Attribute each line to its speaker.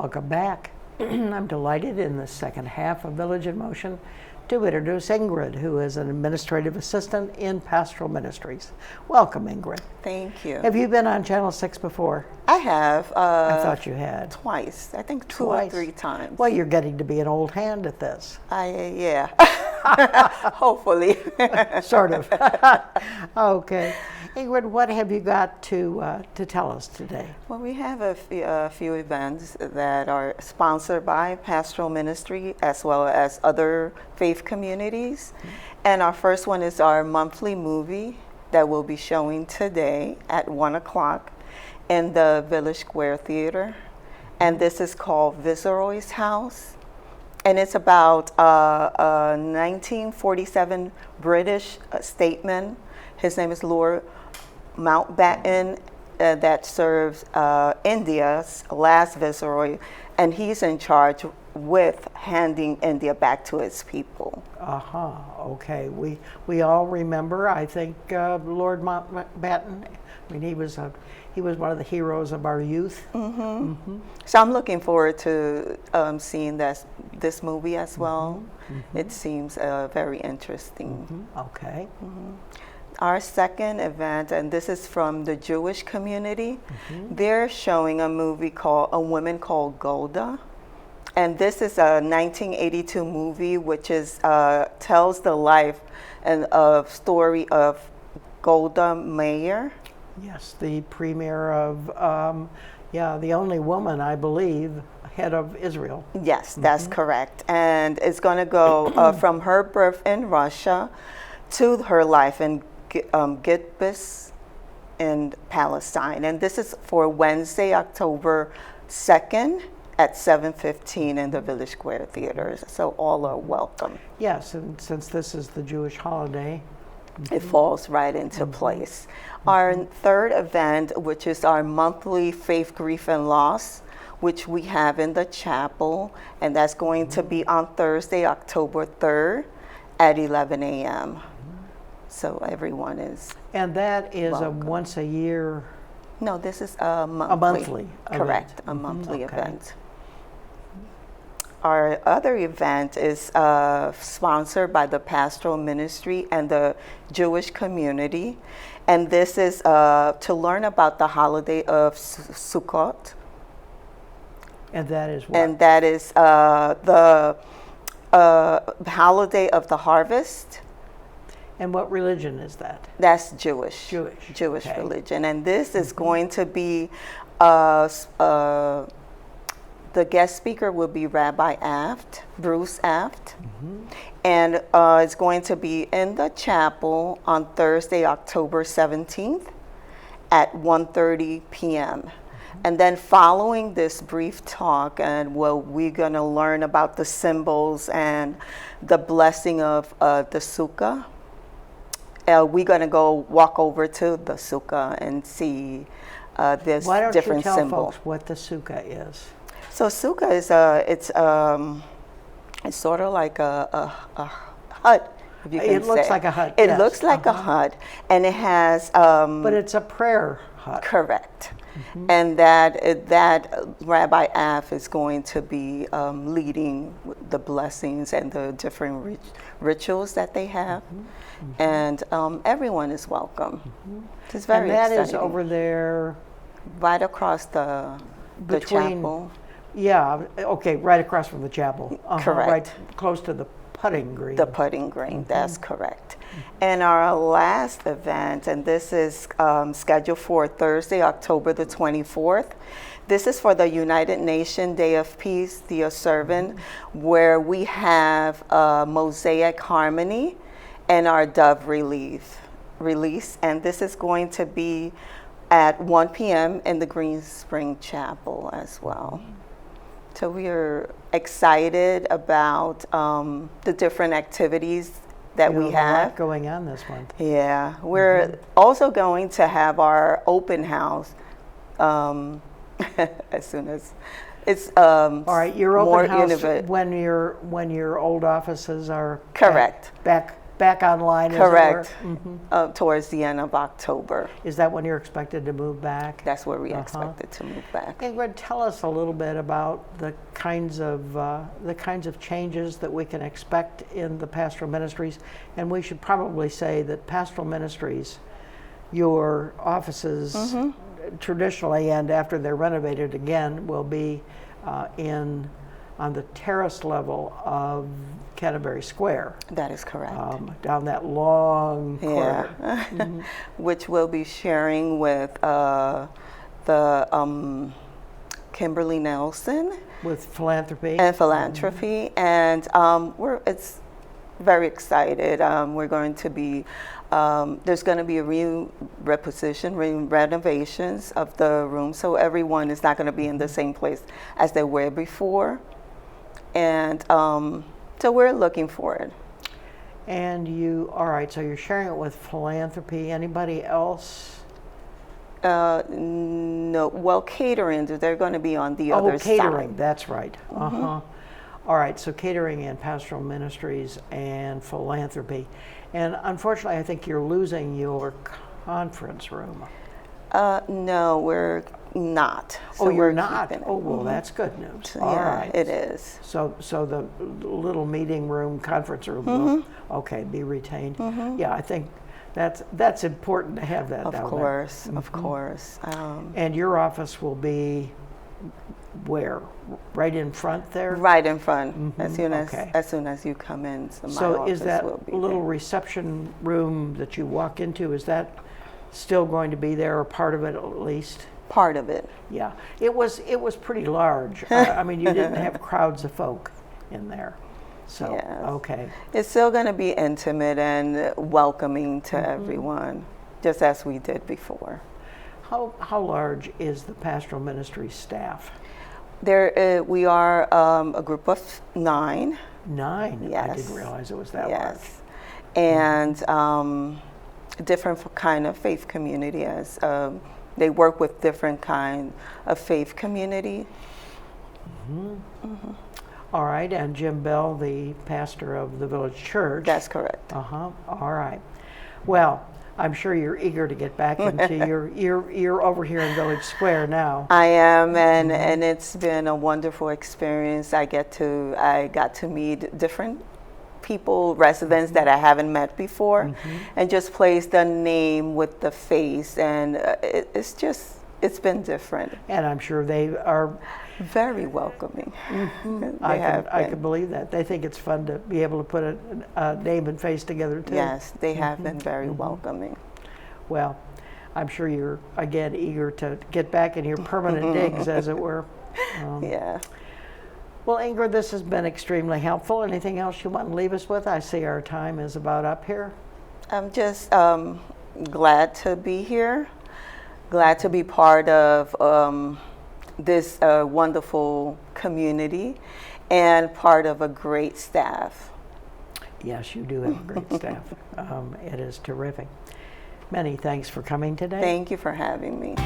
Speaker 1: Welcome back. I'm delighted in the second half of Village in Motion to introduce Ingrid, who is an administrative assistant in Pastoral Ministries. Welcome, Ingrid.
Speaker 2: Thank you.
Speaker 1: Have you been on Channel 6 before?
Speaker 2: I have.
Speaker 1: I thought you had.
Speaker 2: Twice. I think two or three times.
Speaker 1: Well, you're getting to be an old hand at this.
Speaker 2: Yeah. Hopefully.
Speaker 1: Sort of. Okay. Ingrid, what have you got to tell us today?
Speaker 2: Well, we have a few events that are sponsored by Pastoral Ministry as well as other faith communities. And our first one is our monthly movie that we'll be showing today at 1 o'clock in the Village Square Theater. And this is called Viceroys House. And it's about a 1947 British statesman. His name is Lord Mountbatten, that serves India's last viceroy, and he's in charge with handing India back to its people.
Speaker 1: Okay. We all remember, I think, Lord Mountbatten. I mean, he was one of the heroes of our youth.
Speaker 2: So I'm looking forward to seeing this movie as well. It seems very interesting.
Speaker 1: Okay.
Speaker 2: Our second event, and this is from the Jewish community, they're showing a movie called A Woman Called Golda. And this is a 1982 movie which is tells the life and story of Golda Meir.
Speaker 1: Yes, the premier of, the only woman, I believe, head of Israel.
Speaker 2: Yes, that's correct. And it's going to go from her birth in Russia to her life in Gitbis in Palestine. And this is for Wednesday, October 2nd at 7:15 in the Village Square Theater. So all are welcome.
Speaker 1: Yes, and since this is the Jewish holiday,
Speaker 2: it falls right into place. Our third event, which is our monthly Faith, Grief, and Loss, which we have in the chapel, and that's going to be on Thursday, October 3rd at 11 a.m. So everyone is
Speaker 1: and that is
Speaker 2: welcome.
Speaker 1: A once a year.
Speaker 2: No, this is a monthly.
Speaker 1: A monthly.
Speaker 2: Correct,
Speaker 1: event.
Speaker 2: a monthly
Speaker 1: Okay.
Speaker 2: event. Our other event is sponsored by the Pastoral Ministry and the Jewish community. And this is to learn about the holiday of Sukkot.
Speaker 1: And that is what?
Speaker 2: And that is the holiday of the harvest.
Speaker 1: And what religion is that?
Speaker 2: That's Jewish.
Speaker 1: Jewish. Okay.
Speaker 2: Religion. And this is going to be, the guest speaker will be Rabbi Aft, Bruce Aft. And it's going to be in the chapel on Thursday, October 17th at 1:30 p.m. And then following this brief talk, and we're going to learn about the symbols and the blessing of the sukkah. We're going to go walk over to the sukkah and see this different symbol.
Speaker 1: Why don't you tell folks what the sukkah is?
Speaker 2: So sukkah is it's sort of like a hut. If you can
Speaker 1: It looks
Speaker 2: say.
Speaker 1: like a hut.
Speaker 2: It
Speaker 1: yes.
Speaker 2: looks like a hut, and it has.
Speaker 1: But it's a prayer hut.
Speaker 2: Correct. And that Rabbi Af is going to be leading the blessings and the different rituals that they have, and everyone is welcome. It's very
Speaker 1: and that
Speaker 2: exciting.
Speaker 1: is over there,
Speaker 2: right across the chapel.
Speaker 1: Yeah. Okay. Right across from the chapel.
Speaker 2: Correct.
Speaker 1: Right close to the putting green.
Speaker 2: The putting green. That's correct. And our last event, and this is scheduled for Thursday, October the 24th. This is for the United Nations Day of Peace, the observant, where we have Mosaic Harmony and our Dove release. And this is going to be at 1 p.m. in the Green Spring Chapel as well. So we are excited about the different activities that we have.
Speaker 1: A lot going on this month.
Speaker 2: Yeah, we're also going to have our open house as soon as it's
Speaker 1: all right, your open
Speaker 2: more
Speaker 1: house
Speaker 2: innovative.
Speaker 1: when your old offices are
Speaker 2: Correct.
Speaker 1: back back online,
Speaker 2: Correct.
Speaker 1: as it were?
Speaker 2: Towards the end of October.
Speaker 1: Is that when you're expected to move back?
Speaker 2: That's where we expected to move back.
Speaker 1: Ingrid, tell us a little bit about the kinds of changes that we can expect in the pastoral ministries. And we should probably say that pastoral ministries, your offices traditionally and after they're renovated again, will be on the terrace level of Canterbury Square.
Speaker 2: That is correct.
Speaker 1: Down that long corridor.
Speaker 2: Which we'll be sharing with the Kimberly Nelson.
Speaker 1: With philanthropy.
Speaker 2: And philanthropy. And it's very excited. We're going to be, there's going to be a renovations of the room, so everyone is not going to be in the same place as they were before. And so we're looking for it.
Speaker 1: And all right, so you're sharing it with philanthropy. Anybody else?
Speaker 2: No, well, catering, they're going to be on the other side.
Speaker 1: Oh, catering, that's right. All right, so catering and pastoral ministries and philanthropy. And unfortunately, I think you're losing your conference room.
Speaker 2: No, we're not.
Speaker 1: So you're not? Oh, well, that's good news. All right.
Speaker 2: It is.
Speaker 1: So the little meeting room, conference room will, be retained. Yeah, I think that's important to have that down there.
Speaker 2: Of course.
Speaker 1: And your office will be where? Right in front there?
Speaker 2: Right in front. As soon as you come in,
Speaker 1: so is that little reception room that you walk into, is that still going to be there, or part of it at least?
Speaker 2: Part of it.
Speaker 1: Yeah, it was pretty large. I mean, you didn't have crowds of folk in there. So, okay.
Speaker 2: It's still going to be intimate and welcoming to everyone, just as we did before.
Speaker 1: How large is the pastoral ministry staff?
Speaker 2: We are a group of 9.
Speaker 1: 9?
Speaker 2: Yes.
Speaker 1: I didn't realize it was that large.
Speaker 2: And different kind of faith community, as they work with different kind of faith community.
Speaker 1: All right, and Jim Bell, the pastor of the village church.
Speaker 2: That's correct.
Speaker 1: All right. Well, I'm sure you're eager to get back into you're over here in Village Square now.
Speaker 2: I am, and it's been a wonderful experience. I got to meet different people, residents that I haven't met before, and just place the name with the face, and it's been different.
Speaker 1: And I'm sure they are
Speaker 2: very welcoming.
Speaker 1: I can believe that. They think it's fun to be able to put a name and face together too.
Speaker 2: Yes, they have been very welcoming.
Speaker 1: Well, I'm sure you're again eager to get back in your permanent digs, as it were. Well, Ingrid, this has been extremely helpful. Anything else you want to leave us with? I see our time is about up here.
Speaker 2: I'm just glad to be here, glad to be part of this wonderful community and part of a great staff.
Speaker 1: Yes, you do have a great staff. It is terrific. Many thanks for coming today.
Speaker 2: Thank you for having me.